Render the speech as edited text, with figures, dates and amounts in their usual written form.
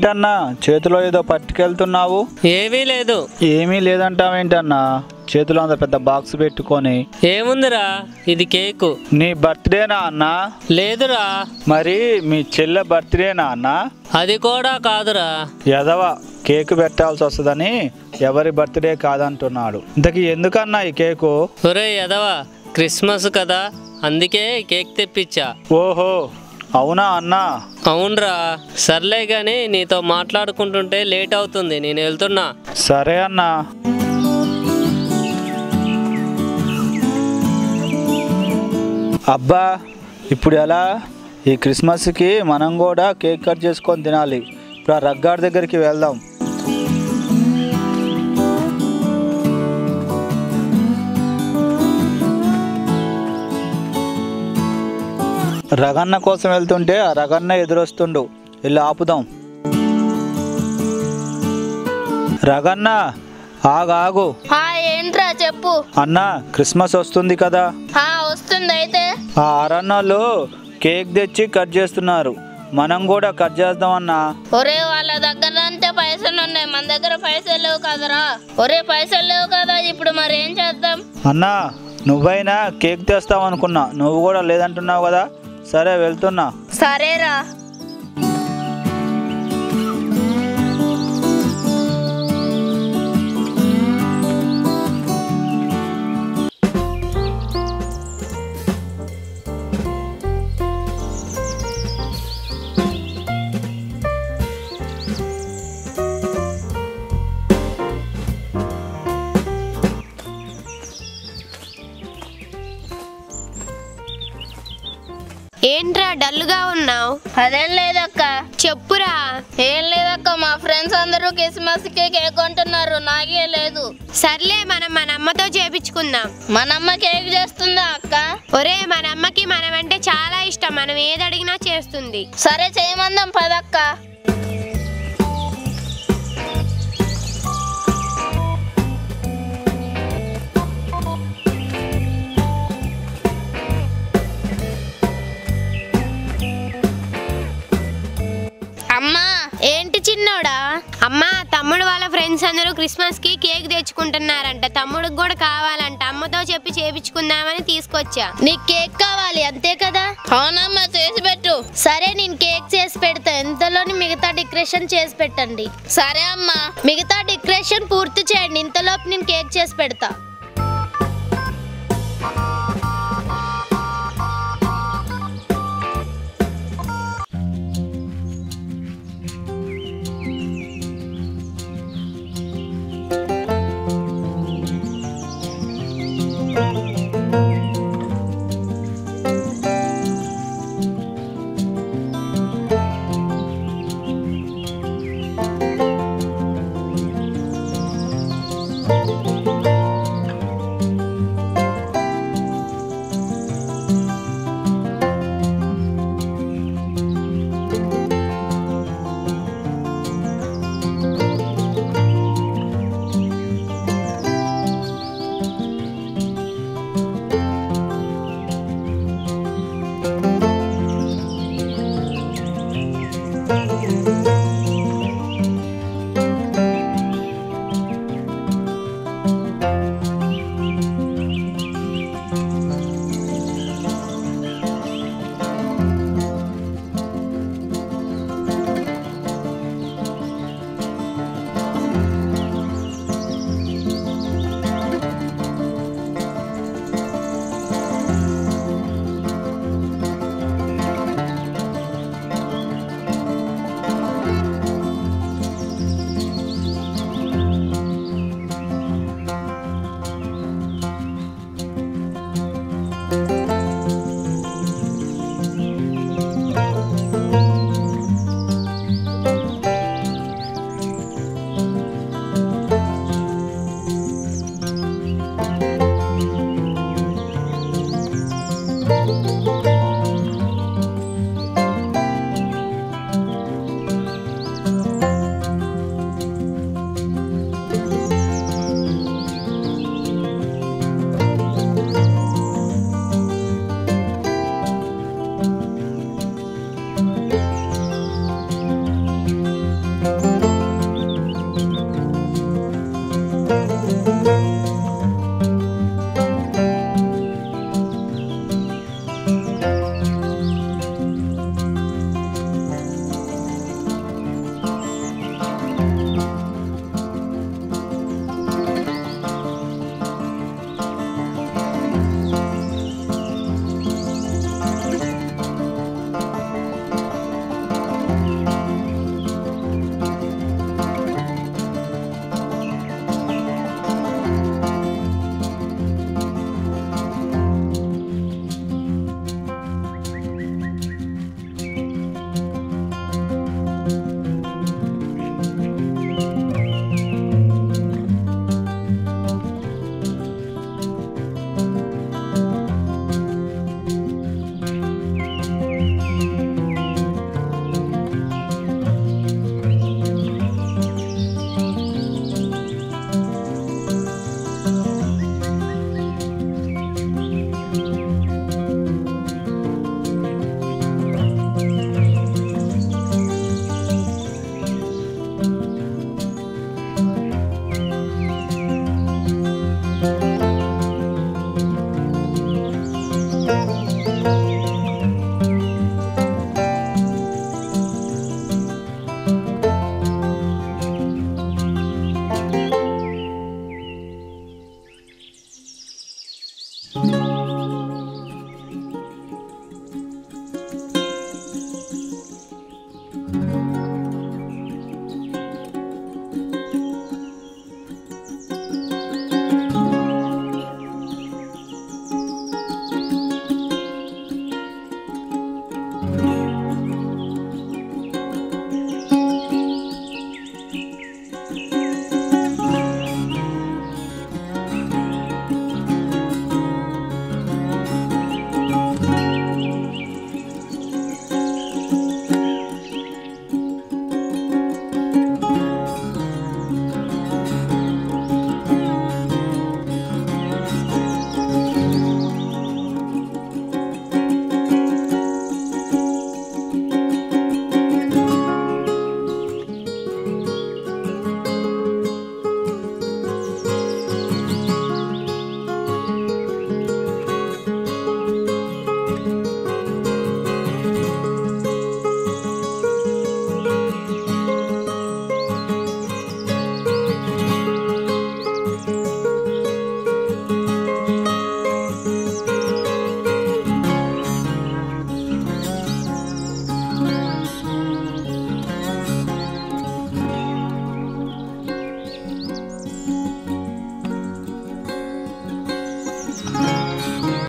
ఏంటన్నా చేతిలో ఏదో పట్టుకెళ్తున్నావు? ఏమీ లేదు. ఏమీ లేదంటావేంటన్నా? చేతిలో అంత పెద్ద బాక్స్ పెట్టుకొని. ఏముందిరా, ఇది కేకు. నీ బర్త్డేనా అన్నా? లేదురా. మరి మీ చెల్లె బర్త్డేనా అన్నా? అది కూడా కాదురా. ఎదవ కేకు పెట్టాల్సి వస్తుందని ఎవరి బర్త్డే కాదంటున్నాడు. ఇంతకీ ఎందుకన్నా ఈ కేకు? ఒరే ఎదవా, క్రిస్మస్ కదా, అందుకే కేక్ తెప్పించా. ఓహో అవునా అన్నా? అవునరా. సర్లే గాని నీతో మాట్లాడుకుంటుంటే లేట్ అవుతుంది, నేను వెళ్తున్నా. సరే అన్నా. అబ్బా ఇప్పుడు ఎలా? ఈ క్రిస్మస్కి మనం కూడా కేక్ కట్ చేసుకొని తినాలి. ఇప్పుడు ఆ రగ్గాడి దగ్గరికి వెళ్దాం. రగన్న కోసం వెళ్తుంటే ఆ రగన్న ఎదురొస్తుండు. వెళ్ళి ఆపుదాం. రగన్న ఆగు. ఏంట్రా చెప్పు. అన్నా క్రిస్మస్ వస్తుంది కదా. వస్తుంది. అయితే ఆ అరన్నోళ్ళు కేక్ తెచ్చి కట్ చేస్తున్నారు, మనం కూడా కట్ చేద్దామన్నా. ఒరే వాళ్ళ దగ్గర అంటే పైసలు ఉన్నాయి, మన దగ్గర పైసలు లేవు కదరా. ఒరే పైసలు లేవు కదా, ఇప్పుడు మరి ఏం చేద్దాం? అన్నా నువ్వైనా కేక్ తెస్తావు అనుకున్నా, నువ్వు కూడా లేదంటున్నావు కదా. సరే వెళ్తున్నా. సరేరా. ఏంట్రా డల్లుగా ఉన్నావు? అదేం లేదక్క. చెప్పురా. ఏం లేదక్క, మా ఫ్రెండ్స్ అందరూ క్రిస్మస్ కి కేక్ కొంటున్నారు, నాకే లేదు. సర్లే మనం మన అమ్మతో చేపించుకుందాం. మనమ్మ కేక్ చేస్తుందా అక్క? ఒరే మన అమ్మకి మనం అంటే చాలా ఇష్టం, మనం ఏది అడిగినా చేస్తుంది. సరే చేయమందాం పదక్క. అమ్మా. ఏంటి చిన్నోడా? అమ్మా తమ్ముడు వాళ్ళ ఫ్రెండ్స్ అందరూ క్రిస్మస్ కి కేక్ తెచ్చుకుంటున్నారంట, తమ్ముడికి కూడా కావాలంట, అమ్మతో చెప్పి చేపించుకుందామని తీసుకొచ్చా. నీకు కేక్ కావాలి అంతే కదా? అవునమ్మా చేసి పెట్టు. సరే నేను కేక్ చేసి పెడతా, ఇంతలోని మిగతా డెకరేషన్ చేసి పెట్టండి. సరే అమ్మా. మిగతా డెకరేషన్ పూర్తి చేయండి, ఇంతలోపు నేను కేక్ చేసి పెడతా.